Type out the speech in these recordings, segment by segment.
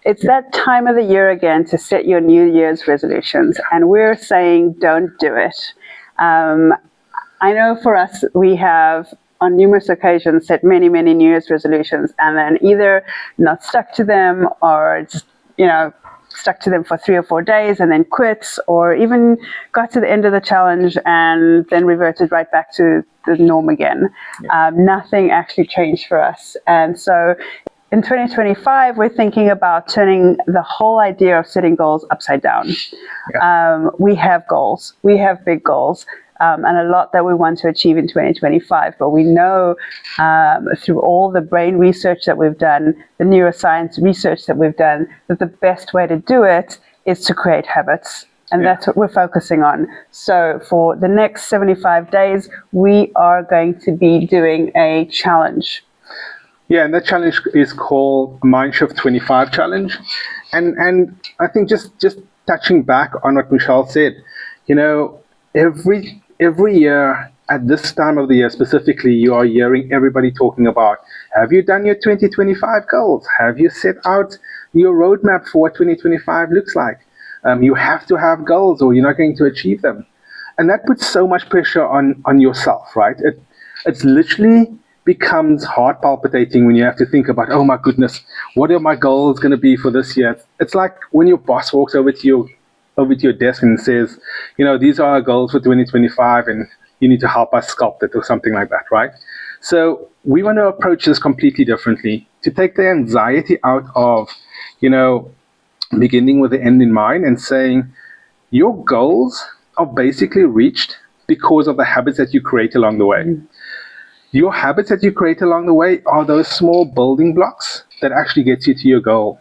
It's that time of the year again to set your New Year's resolutions, and we're saying don't do it. I know for us, we have on numerous occasions set many, many New Year's resolutions and then either not stuck to them or just, stuck to them for 3 or 4 days and then quit, or even got to the end of the challenge and then reverted right back to the norm again. Yeah. Nothing actually changed for us. And so in 2025, we're thinking about turning the whole idea of setting goals upside down. Yeah. We have goals. We have big goals. And a lot that we want to achieve in 2025. But we know through all the brain research that we've done, the neuroscience research that we've done, that the best way to do it is to create habits. And that's what we're focusing on. So for the next 75 days, we are going to be doing a challenge. Yeah, and that challenge is called Mindshift 25 Challenge. And I think just touching back on what Michelle said, every year at this time of the year specifically, you are hearing everybody talking about, have you done your 2025 goals? Have you set out your roadmap for what 2025 looks like? You have to have goals or you're not going to achieve them. And that puts so much pressure on yourself, right? It's literally becomes heart palpitating when you have to think about, oh my goodness, what are my goals going to be for this year? It's like when your boss walks over to your desk and says, these are our goals for 2025 and you need to help us sculpt it or something like that, right? So we want to approach this completely differently to take the anxiety out of, beginning with the end in mind and saying your goals are basically reached because of the habits that you create along the way. Your habits that you create along the way are those small building blocks that actually gets you to your goal.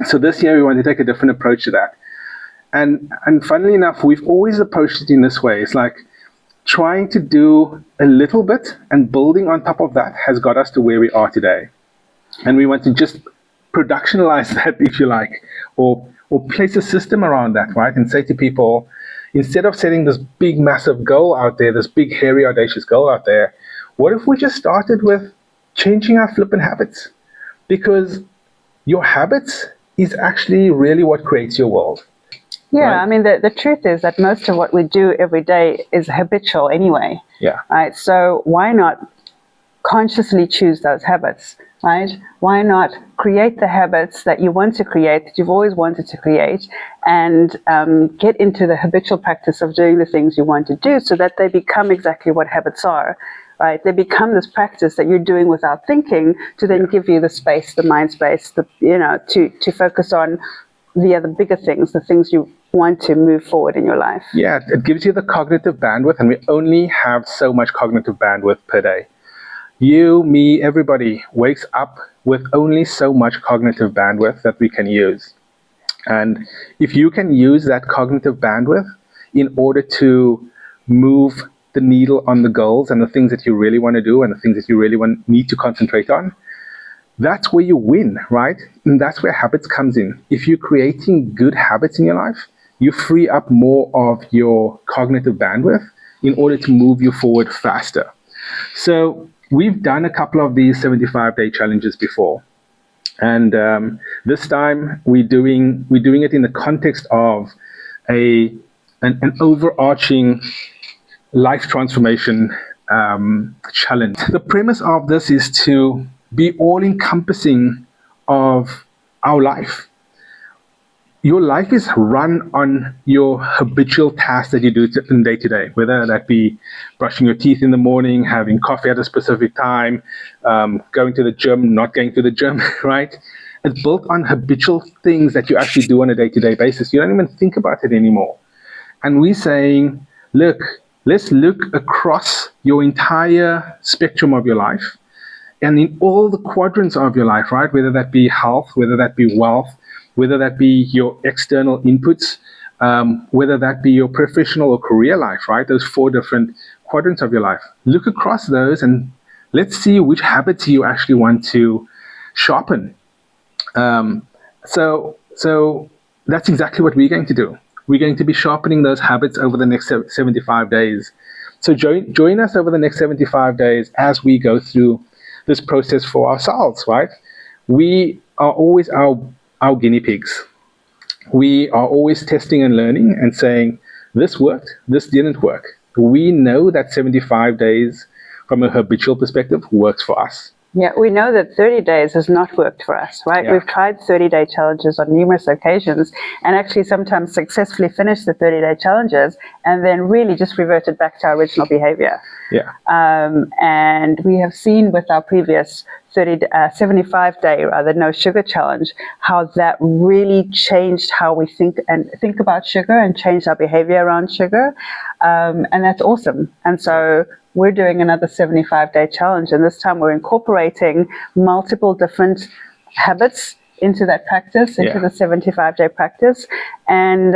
So this year we want to take a different approach to that. And funnily enough, we've always approached it in this way. It's like trying to do a little bit and building on top of that has got us to where we are today. And we want to just productionalize that, if you like, or place a system around that, right? And say to people, instead of setting this big, massive goal out there, this big, hairy, audacious goal out there, what if we just started with changing our flipping habits? Because your habits is actually really what creates your world. Yeah, right? I mean, the truth is that most of what we do every day is habitual anyway. Yeah. Right. So why not consciously choose those habits, right? Why not create the habits that you want to create, that you've always wanted to create, and get into the habitual practice of doing the things you want to do so that they become exactly what habits are. Right, they become this practice that you're doing without thinking to then give you the space, the mind space, to focus on the other bigger things, the things you want to move forward in your life. Yeah, it gives you the cognitive bandwidth, and we only have so much cognitive bandwidth per day. You, me, everybody wakes up with only so much cognitive bandwidth that we can use. And if you can use that cognitive bandwidth in order to move the needle on the goals and the things that you really want to do and the things that you really need to concentrate on, that's where you win, right? And that's where habits comes in. If you're creating good habits in your life, you free up more of your cognitive bandwidth in order to move you forward faster. So we've done a couple of these 75-day challenges before. And this time we're doing it in the context of an overarching life transformation challenge. The premise of this is to be all-encompassing of our life. Your life is run on your habitual tasks that you do in day to day, whether that be brushing your teeth in the morning, having coffee at a specific time, going to the gym, not going to the gym, right? It's built on habitual things that you actually do on a day-to-day basis. You don't even think about it anymore. And we're saying, look, let's look across your entire spectrum of your life and in all the quadrants of your life, right? Whether that be health, whether that be wealth, whether that be your external inputs, whether that be your professional or career life, right? Those 4 different quadrants of your life. Look across those and let's see which habits you actually want to sharpen. So that's exactly what we're going to do. We're going to be sharpening those habits over the next 75 days. So join us over the next 75 days as we go through this process for ourselves, right? We are always our our guinea pigs. We are always testing and learning and saying, this worked, this didn't work. We know that 75 days from a habitual perspective works for us. Yeah, we know that 30 days has not worked for us, right? Yeah. We've tried 30-day challenges on numerous occasions and actually sometimes successfully finished the 30-day challenges and then really just reverted back to our original behavior. Yeah. And we have seen with our previous 75-day no sugar challenge how that really changed how we think about sugar and changed our behavior around sugar. And that's awesome. And so we're doing another 75-day challenge, and this time we're incorporating multiple different habits into that practice, into the 75-day practice, and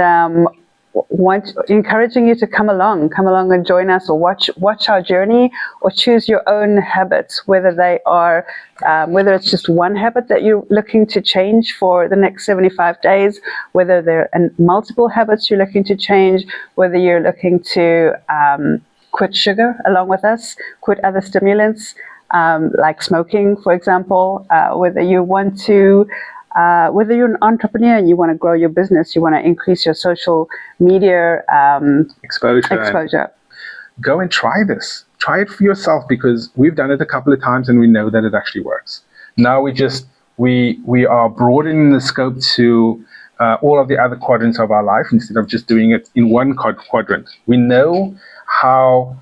encouraging you to come along and join us, or watch our journey, or choose your own habits, whether they are whether it's just one habit that you're looking to change for the next 75 days, whether there are multiple habits you're looking to change, whether you're looking to quit sugar along with us, quit other stimulants like smoking, for example, whether you want to whether you're an entrepreneur and you want to grow your business, you want to increase your social media exposure. Go and try this. Try it for yourself, because we've done it a couple of times and we know that it actually works. Now we are broadening the scope to all of the other quadrants of our life instead of just doing it in one quadrant. We know how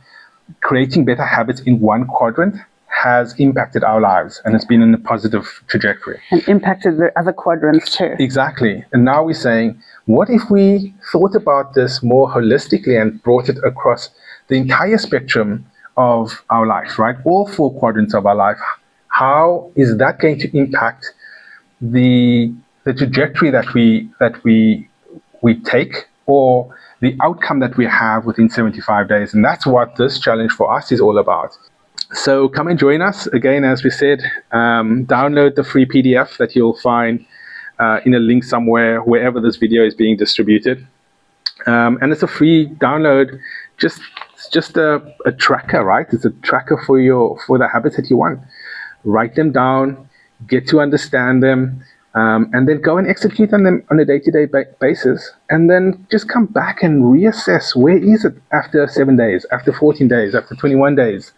creating better habits in one quadrant has impacted our lives, and it's been in a positive trajectory. And impacted the other quadrants too. Exactly. And now we're saying, what if we thought about this more holistically and brought it across the entire spectrum of our life, right? All 4 quadrants of our life. How is that going to impact the trajectory that we take, or the outcome that we have within 75 days? And that's what this challenge for us is all about. So come and join us. Again, as we said, download the free PDF that you'll find in a link somewhere, wherever this video is being distributed. And it's a free download. It's just a tracker, right? It's a tracker for the habits that you want. Write them down, get to understand them, and then go and execute on them on a day-to-day basis, and then just come back and reassess, where is it after 7 days, after 14 days, after 21 days.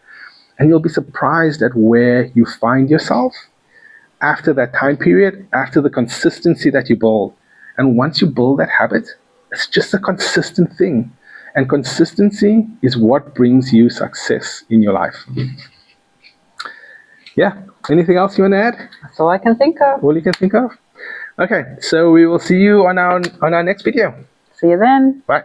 And you'll be surprised at where you find yourself after that time period, after the consistency that you build. And once you build that habit, it's just a consistent thing. And consistency is what brings you success in your life. Yeah. Anything else you want to add? That's all I can think of. All you can think of? Okay. So we will see you on our next video. See you then. Bye.